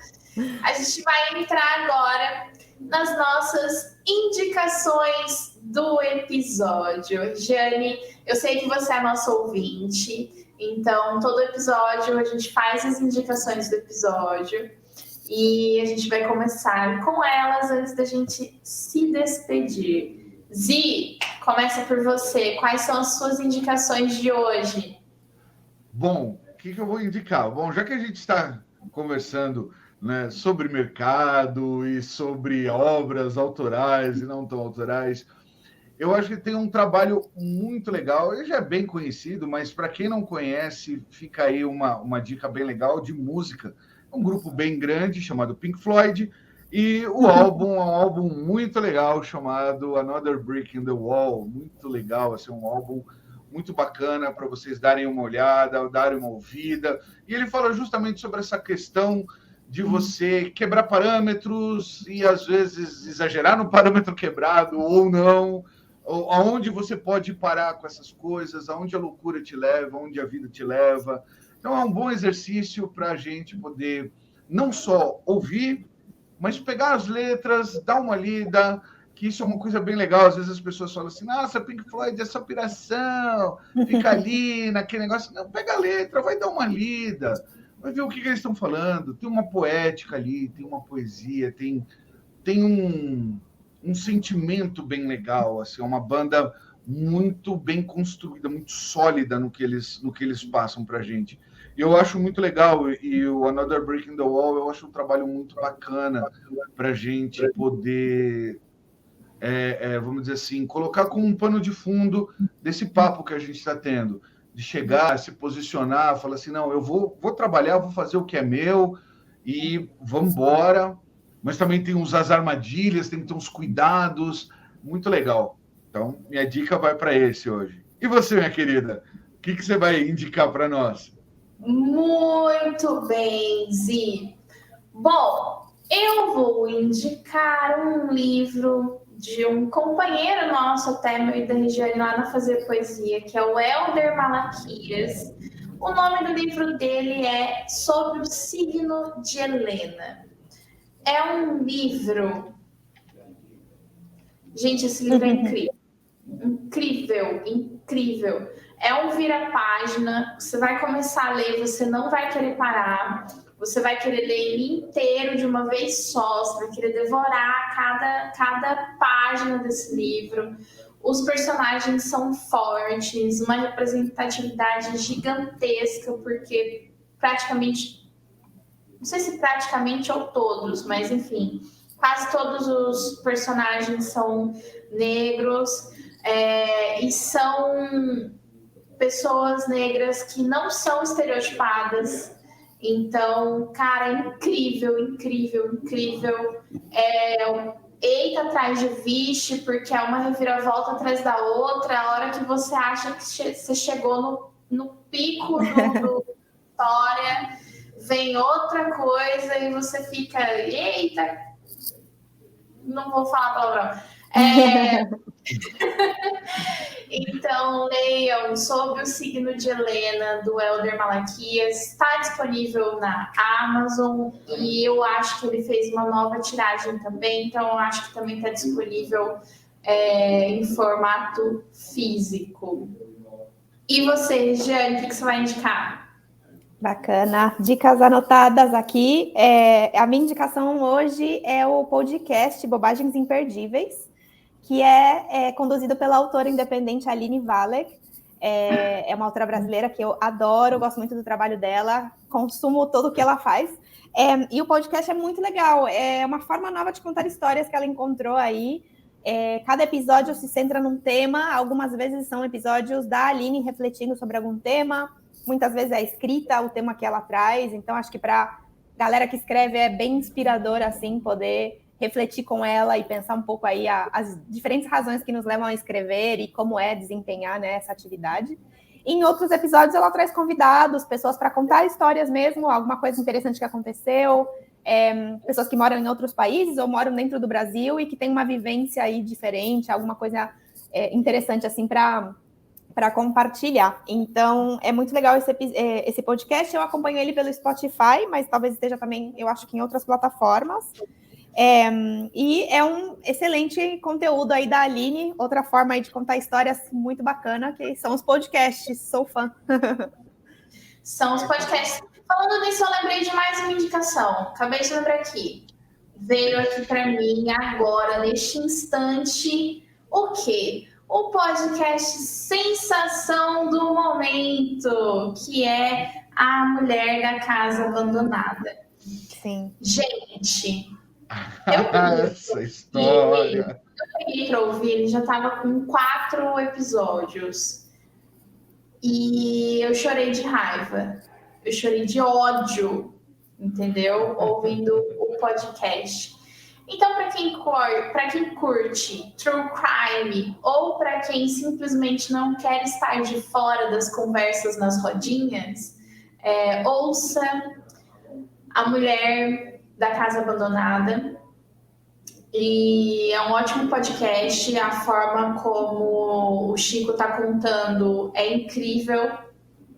A gente vai entrar agora nas nossas indicações do episódio. Jane, eu sei que você é nosso ouvinte, então todo episódio a gente faz as indicações do episódio e a gente vai começar com elas antes da gente se despedir. Zi, começa por você. Quais são as suas indicações de hoje? Bom, o que eu vou indicar? Bom, já que a gente está conversando, né, sobre mercado e sobre obras autorais e não tão autorais, eu acho que tem um trabalho muito legal. Ele já é bem conhecido, mas para quem não conhece, fica aí uma dica bem legal de música. Um grupo bem grande chamado Pink Floyd, e o álbum é um álbum muito legal chamado Another Brick in the Wall. Muito legal, assim, um álbum muito bacana para vocês darem uma olhada, darem uma ouvida. E ele fala justamente sobre essa questão de você quebrar parâmetros e, às vezes, exagerar no parâmetro quebrado ou não, aonde você pode parar com essas coisas, aonde a loucura te leva, aonde a vida te leva. Então, é um bom exercício para a gente poder não só ouvir, mas pegar as letras, dar uma lida, que isso é uma coisa bem legal. Às vezes as pessoas falam assim, nossa, Pink Floyd é só piração, fica ali naquele negócio. Não, pega a letra, vai dar uma lida, vai ver o que eles estão falando. Tem uma poética ali, tem uma poesia, tem um sentimento bem legal. Assim, é uma banda muito bem construída, muito sólida no que eles passam para a gente. Eu acho muito legal, e o Another Brick in the Wall eu acho um trabalho muito bacana para a gente poder, vamos dizer assim, colocar como um pano de fundo desse papo que a gente está tendo, de chegar, se posicionar, falar assim, não, eu vou trabalhar, vou fazer o que é meu e vamos embora, mas também tem as armadilhas, tem que ter uns cuidados, muito legal. Então, minha dica vai para esse hoje. E você, minha querida, o que você vai indicar para nós? Muito bem, Zi. Bom, eu vou indicar um livro de um companheiro nosso, até meu e da Regiane, lá na Fazer Poesia, que é o Helder Malaquias. O nome do livro dele é Sobre o Signo de Helena. É um livro... Gente, esse livro é incrível. Incrível, incrível. É um vira-página, você vai começar a ler, você não vai querer parar, você vai querer ler ele inteiro de uma vez só, você vai querer devorar cada página desse livro. Os personagens são fortes, uma representatividade gigantesca, porque praticamente, não sei se praticamente ou todos, mas enfim, quase todos os personagens são negros, e são pessoas negras que não são estereotipadas. Então, cara, é incrível, incrível, incrível. Eita atrás de vixe, porque é uma reviravolta atrás da outra. A hora que você acha que você chegou no pico do história, vem outra coisa e você fica, eita, não vou falar palavrão. Então, leiam sobre o signo de Helena, do Helder Malaquias. Está disponível na Amazon e eu acho que ele fez uma nova tiragem também, então eu acho que também está disponível em formato físico. E você, Jane, o que você vai indicar? Bacana. Dicas anotadas aqui. A minha indicação hoje é o podcast Bobagens Imperdíveis, que é conduzido pela autora independente Aline Wallach. É uma autora brasileira que eu adoro, gosto muito do trabalho dela, consumo tudo o que ela faz. E o podcast é muito legal, é uma forma nova de contar histórias que ela encontrou aí. Cada episódio se centra num tema, algumas vezes são episódios da Aline refletindo sobre algum tema, muitas vezes é a escrita, o tema que ela traz, então acho que para galera que escreve é bem inspirador, assim, poder refletir com ela e pensar um pouco aí as diferentes razões que nos levam a escrever e como é desempenhar, né, essa atividade. Em outros episódios ela traz convidados, pessoas para contar histórias mesmo, alguma coisa interessante que aconteceu, pessoas que moram em outros países ou moram dentro do Brasil e que têm uma vivência aí diferente, alguma coisa interessante assim para compartilhar. Então, é muito legal esse podcast. Eu acompanho ele pelo Spotify, mas talvez esteja também, eu acho que em outras plataformas. E é um excelente conteúdo aí da Aline, outra forma aí de contar histórias muito bacana, que são os podcasts. Sou fã. São os podcasts. Falando nisso, eu lembrei de mais uma indicação. Acabei de lembrar aqui. Veio aqui para mim agora, neste instante, o quê? O podcast Sensação do Momento, que é A Mulher da Casa Abandonada. Sim. Gente, essa história. Eu peguei para ouvir, ele já estava com 4 episódios. E eu chorei de raiva. Eu chorei de ódio, entendeu? Ouvindo o podcast. Então, para quem curte True Crime ou para quem simplesmente não quer estar de fora das conversas nas rodinhas, ouça A Mulher da Casa Abandonada. E é um ótimo podcast. A forma como o Chico está contando é incrível.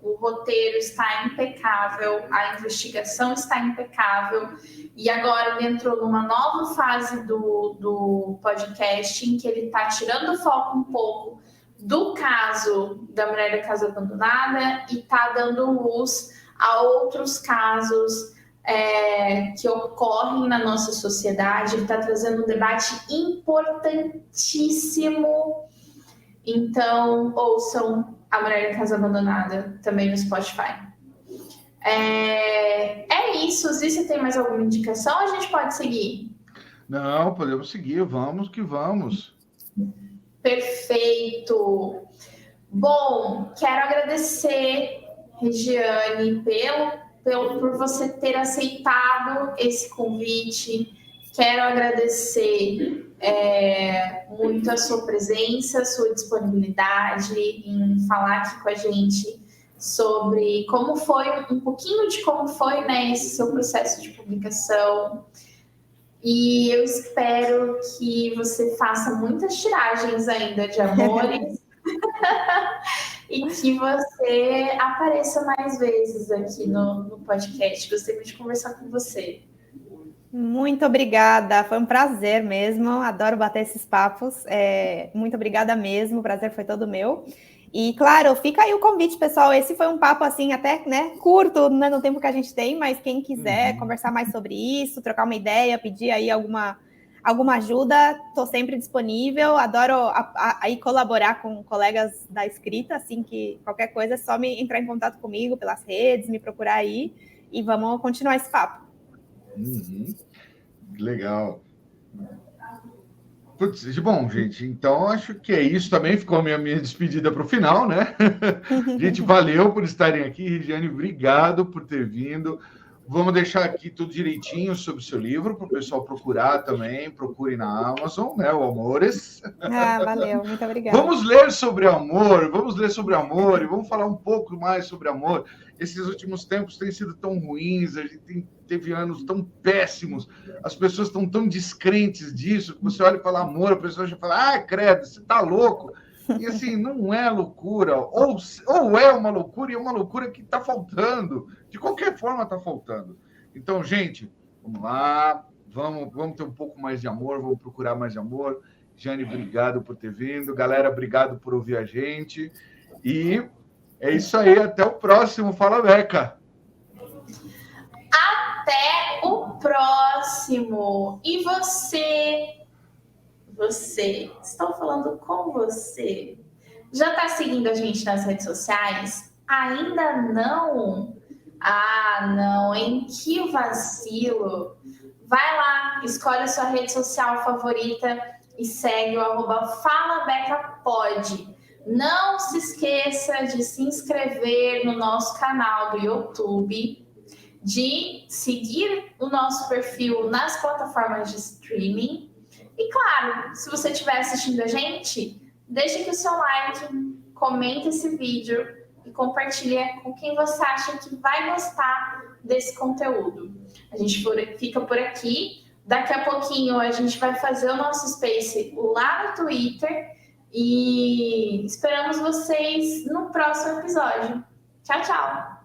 O roteiro está impecável, a investigação está impecável, e agora ele entrou numa nova fase do podcast, em que ele está tirando o foco um pouco do caso da Mulher da Casa Abandonada e está dando luz a outros casos que ocorrem na nossa sociedade. Ele está trazendo um debate importantíssimo. Então, ouçam A Mulher da Casa Abandonada, também no Spotify. É isso. Zí, você tem mais alguma indicação? A gente pode seguir? Não, podemos seguir. Vamos que vamos. Perfeito. Bom, quero agradecer, Regiane, por você ter aceitado esse convite. Quero agradecer muito a sua presença, a sua disponibilidade em falar aqui com a gente sobre como foi, um pouquinho de como foi, né, esse seu processo de publicação. E eu espero que você faça muitas tiragens ainda de Amores e que você apareça mais vezes aqui no podcast. Gostei muito de conversar com você. Muito obrigada, foi um prazer mesmo, adoro bater esses papos, muito obrigada mesmo, o prazer foi todo meu. E claro, fica aí o convite, pessoal, esse foi um papo assim até, né, curto, né, no tempo que a gente tem, mas quem quiser conversar mais sobre isso, trocar uma ideia, pedir aí alguma ajuda, estou sempre disponível, adoro aí colaborar com colegas da escrita, assim que qualquer coisa é só me entrar em contato comigo pelas redes, me procurar aí e vamos continuar esse papo. Legal. Putz, bom, gente, então acho que é isso também. Ficou a minha despedida para o final, né? Gente, valeu por estarem aqui. Regiane, obrigado por ter vindo. Vamos deixar aqui tudo direitinho sobre o seu livro para o pessoal procurar também. Procure na Amazon, né? O Amores. Valeu, muito obrigada. Vamos ler sobre amor e vamos falar um pouco mais sobre amor. Esses últimos tempos têm sido tão ruins, a gente teve anos tão péssimos, as pessoas estão tão descrentes disso, que você olha e fala amor, a pessoa já fala, credo, você tá louco. E assim, não é loucura, ou é uma loucura e é uma loucura que está faltando. De qualquer forma, está faltando. Então, gente, vamos lá, vamos ter um pouco mais de amor, vamos procurar mais de amor. Jane, obrigado por ter vindo. Galera, obrigado por ouvir a gente. E é isso aí, até o próximo. Fala, Beca. Até o próximo. E você, estou falando com você. Já está seguindo a gente nas redes sociais? Ainda não? Ah, não, hein? Que vacilo. Vai lá, escolhe a sua rede social favorita e segue o @FalaBecaPod. Não se esqueça de se inscrever no nosso canal do YouTube, de seguir o nosso perfil nas plataformas de streaming. E claro, se você estiver assistindo a gente, deixe aqui o seu like, comenta esse vídeo e compartilha com quem você acha que vai gostar desse conteúdo. A gente fica por aqui. Daqui a pouquinho a gente vai fazer o nosso Space lá no Twitter e esperamos vocês no próximo episódio. Tchau, tchau!